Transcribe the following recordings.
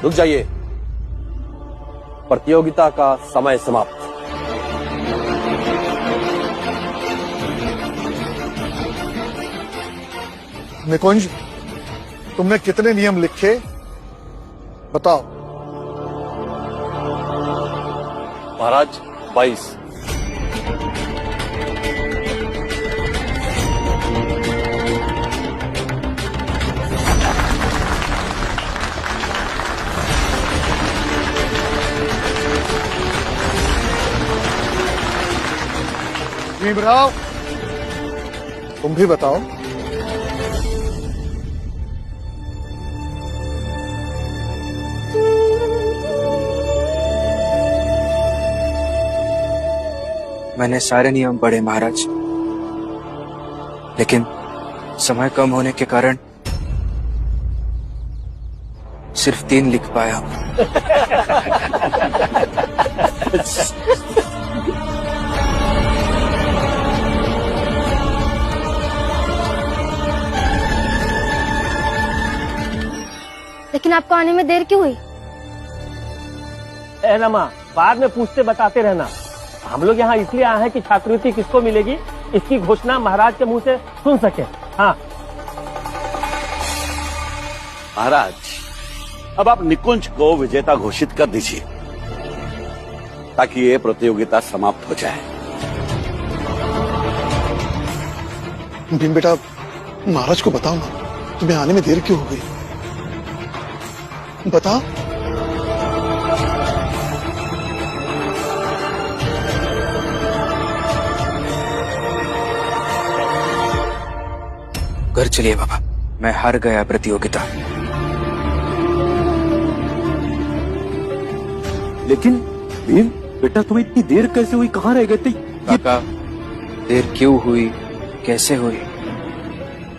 रुक जाइए, प्रतियोगिता का समय समाप्त। निकुंज, तुमने कितने नियम लिखे बताओ। महाराज 22। भीमराव, तुम भी बताओ। मैंने सारे नियम पढ़े महाराज, लेकिन समय कम होने के कारण सिर्फ 3 लिख पाया। लेकिन आपको आने में देर क्यों हुई? नमा, बाद में पूछते बताते रहना। हम लोग यहाँ इसलिए आए हैं कि छात्रवृत्ति किसको मिलेगी इसकी घोषणा महाराज के मुंह से सुन सके। हाँ महाराज, अब आप निकुंज को विजेता घोषित कर दीजिए ताकि ये प्रतियोगिता समाप्त हो जाए। भीम बेटा, महाराज को बताओ ना, तुम्हें आने में देर क्यों हो गई? बताओ। घर चलिए बाबा, मैं हार गया प्रतियोगिता। लेकिन भीम बेटा, तुम्हें इतनी देर कैसे हुई? कहाँ रह गए थे? काका, देर क्यों हुई, कैसे हुई,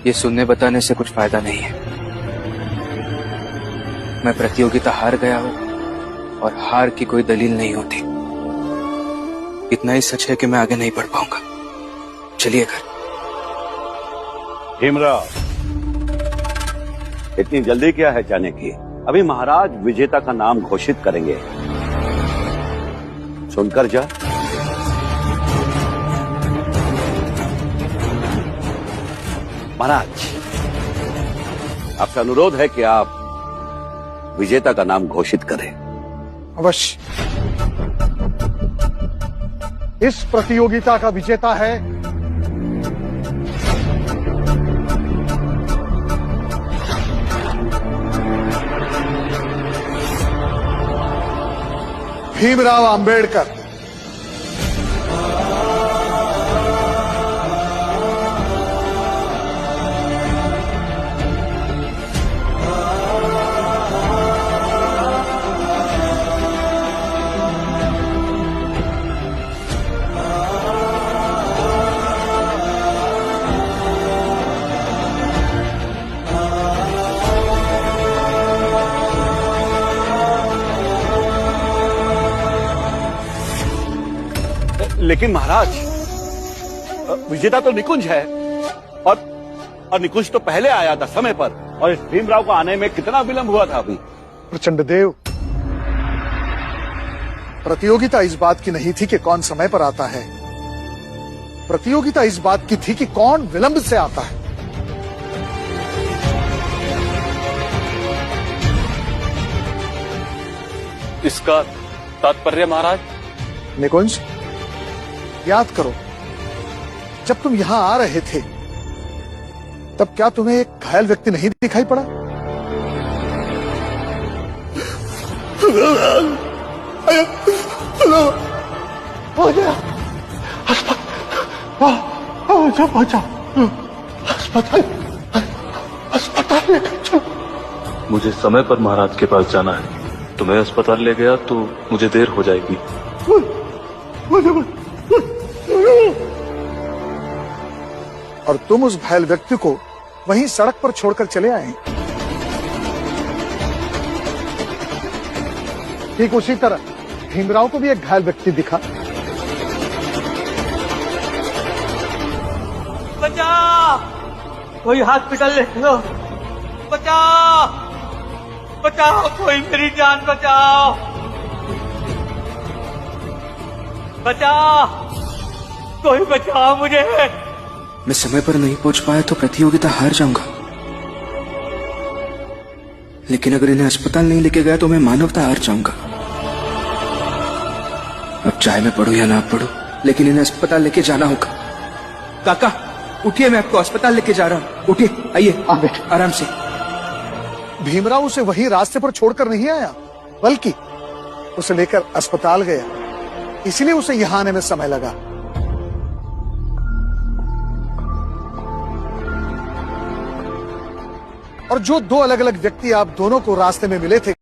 ये सुनने बताने से कुछ फायदा नहीं है। मैं प्रतियोगिता हार गया हूं और हार की कोई दलील नहीं होती। इतना ही सच है कि मैं आगे नहीं बढ़ पाऊंगा। चलिए घर। भीमराव, इतनी जल्दी क्या है जाने की? अभी महाराज विजेता का नाम घोषित करेंगे, सुनकर जा। महाराज, आपसे अनुरोध है कि आप विजेता का नाम घोषित करें। अवश्य। इस प्रतियोगिता का विजेता है भीमराव अंबेडकर। लेकिन महाराज, विजेता तो निकुंज है और निकुंज तो पहले आया था समय पर, और इस भीमराव को आने में कितना विलंब हुआ था अभी। प्रचंड देव, प्रतियोगिता इस बात की नहीं थी कि कौन समय पर आता है, प्रतियोगिता इस बात की थी कि कौन विलंब से आता है। इसका तात्पर्य महाराज? निकुंज, याद करो, जब तुम यहां आ रहे थे तब क्या तुम्हें एक घायल व्यक्ति नहीं दिखाई पड़ा? अस्पताल। मुझे समय पर महाराज के पास जाना है। तुम्हें अस्पताल ले गया तो मुझे देर हो जाएगी। और तुम उस घायल व्यक्ति को वहीं सड़क पर छोड़कर चले आए। ठीक उसी तरह भीमराव को भी एक घायल व्यक्ति दिखा। बचाओ, कोई हॉस्पिटल ले लो, बचाओ। बचाओ, कोई मेरी जान बचाओ, बचाओ, कोई बचाओ मुझे। मैं समय पर नहीं पहुंच पाया तो प्रतियोगिता हार जाऊंगा, लेकिन अगर इन्हें अस्पताल नहीं लेके गया तो मैं मानवता हार जाऊंगा। अब चाहे मैं पढ़ूं या ना पढ़ूं, लेकिन इन्हें अस्पताल लेके जाना होगा। काका उठिए, मैं आपको अस्पताल लेके जा रहा हूं। उठिए, आइए आराम से। भीमराव उसे वही रास्ते पर छोड़कर नहीं आया, बल्कि उसे लेकर अस्पताल गया, इसलिए उसे यहां आने में समय लगा। और जो दो अलग अलग व्यक्ति आप दोनों को रास्ते में मिले थे,